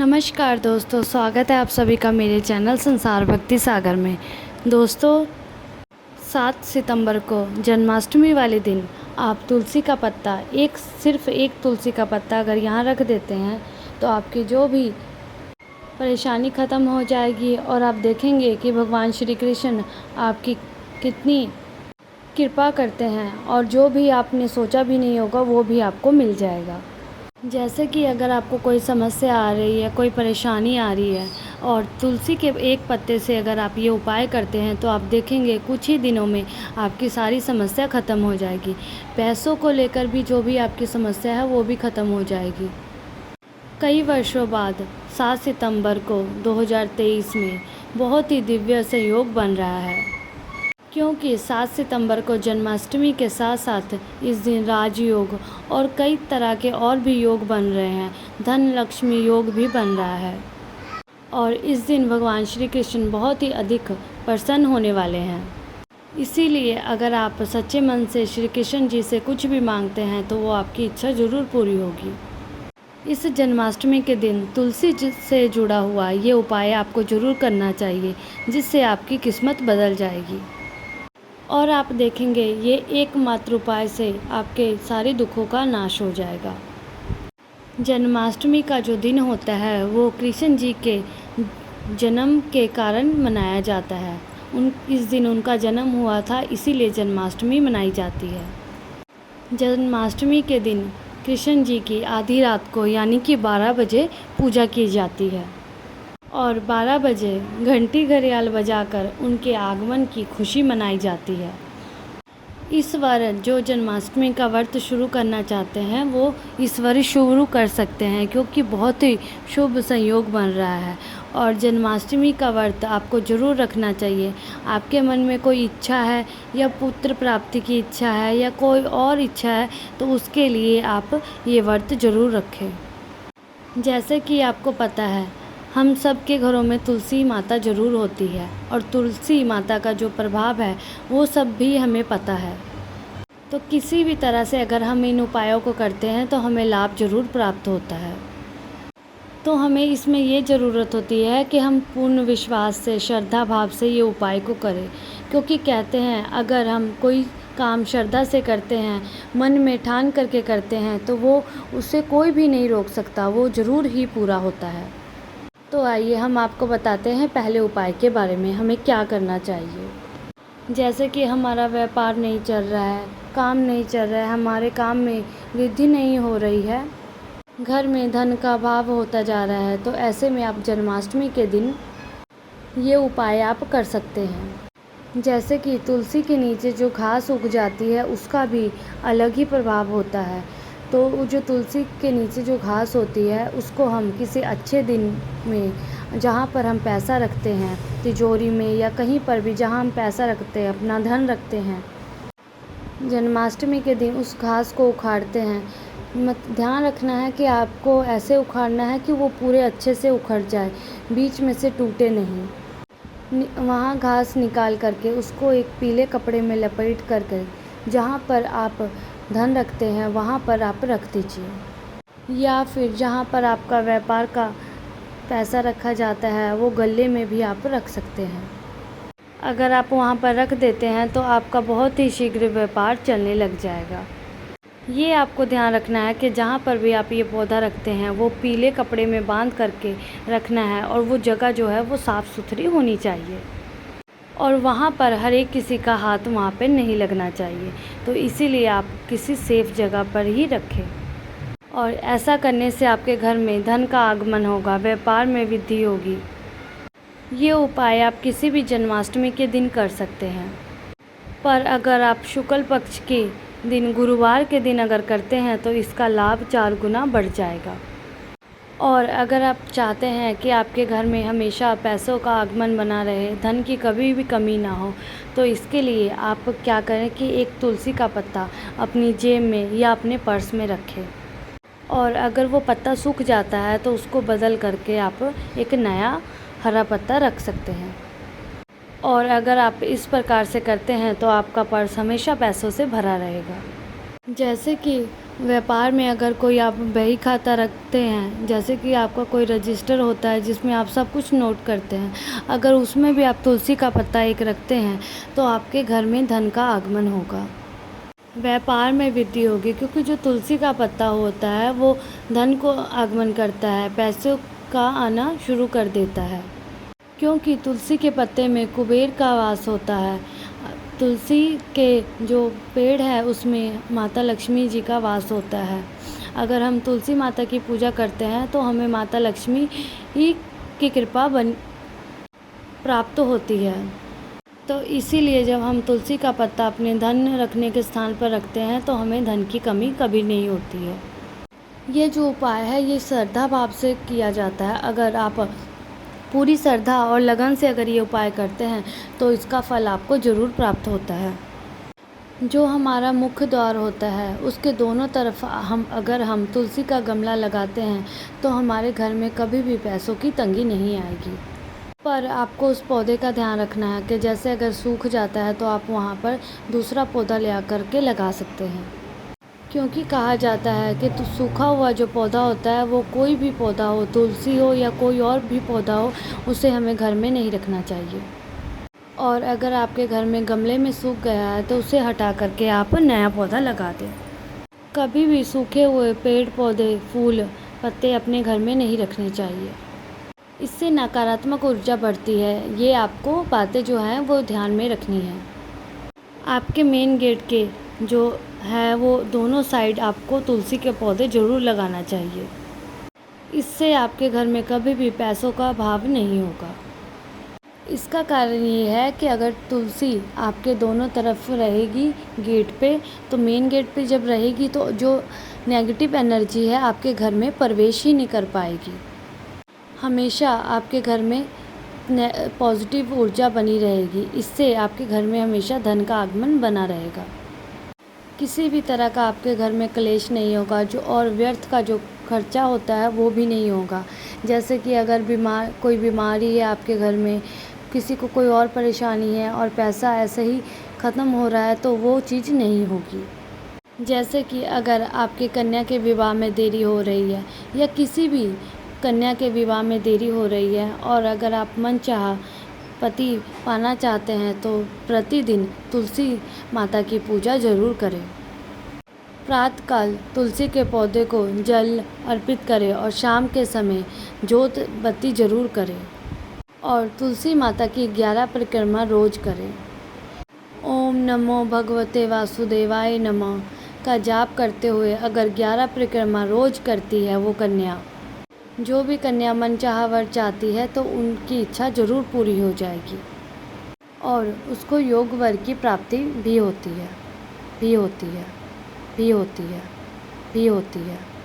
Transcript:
नमस्कार दोस्तों, स्वागत है आप सभी का मेरे चैनल संसार भक्ति सागर में। दोस्तों, 7 सितंबर को जन्माष्टमी वाले दिन आप तुलसी का पत्ता सिर्फ एक तुलसी का पत्ता अगर यहाँ रख देते हैं तो आपकी जो भी परेशानी ख़त्म हो जाएगी और आप देखेंगे कि भगवान श्री कृष्ण आपकी कितनी कृपा करते हैं और जो भी आपने सोचा भी नहीं होगा वो भी आपको मिल जाएगा। जैसे कि अगर आपको कोई समस्या आ रही है, कोई परेशानी आ रही है और तुलसी के एक पत्ते से अगर आप ये उपाय करते हैं तो आप देखेंगे कुछ ही दिनों में आपकी सारी समस्या ख़त्म हो जाएगी। पैसों को लेकर भी जो भी आपकी समस्या है वो भी ख़त्म हो जाएगी। कई वर्षों बाद 7 सितंबर को 2023 में बहुत ही दिव्य संयोग बन रहा है, क्योंकि 7 सितंबर को जन्माष्टमी के साथ साथ इस दिन राजयोग और कई तरह के और भी योग बन रहे हैं। धन लक्ष्मी योग भी बन रहा है और इस दिन भगवान श्री कृष्ण बहुत ही अधिक प्रसन्न होने वाले हैं। इसीलिए अगर आप सच्चे मन से श्री कृष्ण जी से कुछ भी मांगते हैं तो वो आपकी इच्छा ज़रूर पूरी होगी। इस जन्माष्टमी के दिन तुलसी से जुड़ा हुआ ये उपाय आपको ज़रूर करना चाहिए, जिससे आपकी किस्मत बदल जाएगी और आप देखेंगे ये एकमात्र उपाय से आपके सारे दुखों का नाश हो जाएगा। जन्माष्टमी का जो दिन होता है वो कृष्ण जी के जन्म के कारण मनाया जाता है। इस दिन उनका जन्म हुआ था, इसीलिए जन्माष्टमी मनाई जाती है। जन्माष्टमी के दिन कृष्ण जी की आधी रात को यानी कि 12 बजे पूजा की जाती है और 12 बजे घंटी घड़ियाल बजाकर उनके आगमन की खुशी मनाई जाती है। इस बार जो जन्माष्टमी का व्रत शुरू करना चाहते हैं वो इस बार शुरू कर सकते हैं, क्योंकि बहुत ही शुभ संयोग बन रहा है और जन्माष्टमी का व्रत आपको ज़रूर रखना चाहिए। आपके मन में कोई इच्छा है या पुत्र प्राप्ति की इच्छा है या कोई और इच्छा है तो उसके लिए आप ये व्रत ज़रूर रखें। जैसे कि आपको पता है हम सब के घरों में तुलसी माता ज़रूर होती है और तुलसी माता का जो प्रभाव है वो सब भी हमें पता है। तो किसी भी तरह से अगर हम इन उपायों को करते हैं तो हमें लाभ ज़रूर प्राप्त होता है। तो हमें इसमें ये ज़रूरत होती है कि हम पूर्ण विश्वास से, श्रद्धा भाव से ये उपाय को करें, क्योंकि कहते हैं अगर हम कोई काम श्रद्धा से करते हैं, मन में ठान करके करते हैं तो वो उसे कोई भी नहीं रोक सकता, वो ज़रूर ही पूरा होता है। तो आइए हम आपको बताते हैं पहले उपाय के बारे में हमें क्या करना चाहिए। जैसे कि हमारा व्यापार नहीं चल रहा है, काम नहीं चल रहा है, हमारे काम में वृद्धि नहीं हो रही है, घर में धन का अभाव होता जा रहा है, तो ऐसे में आप जन्माष्टमी के दिन ये उपाय आप कर सकते हैं। जैसे कि तुलसी के नीचे जो घास उग जाती है उसका भी अलग ही प्रभाव होता है। तो जो तुलसी के नीचे जो घास होती है उसको हम किसी अच्छे दिन में, जहाँ पर हम पैसा रखते हैं, तिजोरी में या कहीं पर भी जहाँ हम पैसा रखते हैं, अपना धन रखते हैं, जन्माष्टमी के दिन उस घास को उखाड़ते हैं। ध्यान रखना है कि आपको ऐसे उखाड़ना है कि वो पूरे अच्छे से उखड़ जाए, बीच में से टूटे नहीं। वहाँ घास निकाल करके उसको एक पीले कपड़े में लपेट करके जहाँ पर आप धन रखते हैं वहाँ पर आप रख दीजिए, या फिर जहाँ पर आपका व्यापार का पैसा रखा जाता है वो गले में भी आप रख सकते हैं। अगर आप वहाँ पर रख देते हैं तो आपका बहुत ही शीघ्र व्यापार चलने लग जाएगा। ये आपको ध्यान रखना है कि जहाँ पर भी आप ये पौधा रखते हैं वो पीले कपड़े में बांध करके रखना है और वो जगह जो है वो साफ़ सुथरी होनी चाहिए और वहाँ पर हर एक किसी का हाथ वहाँ पे नहीं लगना चाहिए। तो इसीलिए आप किसी सेफ़ जगह पर ही रखें और ऐसा करने से आपके घर में धन का आगमन होगा, व्यापार में वृद्धि होगी। ये उपाय आप किसी भी जन्माष्टमी के दिन कर सकते हैं, पर अगर आप शुक्ल पक्ष के दिन, गुरुवार के दिन अगर करते हैं तो इसका लाभ 4 गुना बढ़ जाएगा। और अगर आप चाहते हैं कि आपके घर में हमेशा पैसों का आगमन बना रहे, धन की कभी भी कमी ना हो, तो इसके लिए आप क्या करें कि एक तुलसी का पत्ता अपनी जेब में या अपने पर्स में रखें और अगर वो पत्ता सूख जाता है तो उसको बदल करके आप एक नया हरा पत्ता रख सकते हैं। और अगर आप इस प्रकार से करते हैं तो आपका पर्स हमेशा पैसों से भरा रहेगा। जैसे कि व्यापार में अगर कोई आप बही खाता रखते हैं, जैसे कि आपका कोई रजिस्टर होता है जिसमें आप सब कुछ नोट करते हैं, अगर उसमें भी आप तुलसी का पत्ता एक रखते हैं तो आपके घर में धन का आगमन होगा, व्यापार में वृद्धि होगी, क्योंकि जो तुलसी का पत्ता होता है वो धन को आगमन करता है, पैसों का आना शुरू कर देता है, क्योंकि तुलसी के पत्ते में कुबेर का वास होता है। तुलसी के जो पेड़ है उसमें माता लक्ष्मी जी का वास होता है। अगर हम तुलसी माता की पूजा करते हैं तो हमें माता लक्ष्मी ही की कृपा प्राप्त होती है। तो इसीलिए जब हम तुलसी का पत्ता अपने धन रखने के स्थान पर रखते हैं तो हमें धन की कमी कभी नहीं होती है। ये जो उपाय है ये श्रद्धा भाव से किया जाता है। अगर आप पूरी श्रद्धा और लगन से अगर ये उपाय करते हैं तो इसका फल आपको ज़रूर प्राप्त होता है। जो हमारा मुख्य द्वार होता है उसके दोनों तरफ अगर हम तुलसी का गमला लगाते हैं तो हमारे घर में कभी भी पैसों की तंगी नहीं आएगी। पर आपको उस पौधे का ध्यान रखना है कि जैसे अगर सूख जाता है तो आप वहाँ पर दूसरा पौधा ले आकर के लगा सकते हैं, क्योंकि कहा जाता है कि तो सूखा हुआ जो पौधा होता है वो कोई भी पौधा हो, तुलसी हो या कोई और भी पौधा हो, उसे हमें घर में नहीं रखना चाहिए। और अगर आपके घर में गमले में सूख गया है तो उसे हटा करके आप नया पौधा लगा दें। कभी भी सूखे हुए पेड़ पौधे फूल पत्ते अपने घर में नहीं रखने चाहिए, इससे नकारात्मक ऊर्जा बढ़ती है। ये आपको बातें जो हैं वो ध्यान में रखनी है। आपके मेन गेट के जो है वो दोनों साइड आपको तुलसी के पौधे ज़रूर लगाना चाहिए, इससे आपके घर में कभी भी पैसों का अभाव नहीं होगा। इसका कारण ये है कि अगर तुलसी आपके दोनों तरफ रहेगी गेट पे, तो मेन गेट पे जब रहेगी तो जो नेगेटिव एनर्जी है आपके घर में प्रवेश ही नहीं कर पाएगी। हमेशा आपके घर में पॉजिटिव ऊर्जा बनी रहेगी, इससे आपके घर में हमेशा धन का आगमन बना रहेगा। किसी भी तरह का आपके घर में क्लेश नहीं होगा, जो और व्यर्थ का जो खर्चा होता है वो भी नहीं होगा। जैसे कि अगर कोई बीमारी है आपके घर में, किसी को कोई और परेशानी है और पैसा ऐसे ही ख़त्म हो रहा है तो वो चीज़ नहीं होगी। जैसे कि अगर आपके कन्या के विवाह में देरी हो रही है या किसी भी कन्या के विवाह में देरी हो रही है और अगर आप मनचाहा पति पाना चाहते हैं तो प्रतिदिन तुलसी माता की पूजा ज़रूर करें। प्रातःकाल तुलसी के पौधे को जल अर्पित करें और शाम के समय जोत बत्ती ज़रूर करें और तुलसी माता की 11 परिक्रमा रोज करें। ओम नमो भगवते वासुदेवाय नमः का जाप करते हुए अगर 11 परिक्रमा रोज करती है वो कन्या, जो भी कन्या मनचाहा वर चाहती है तो उनकी इच्छा ज़रूर पूरी हो जाएगी और उसको योग वर की प्राप्ति भी होती है, भी होती है, भी होती है, भी होती है।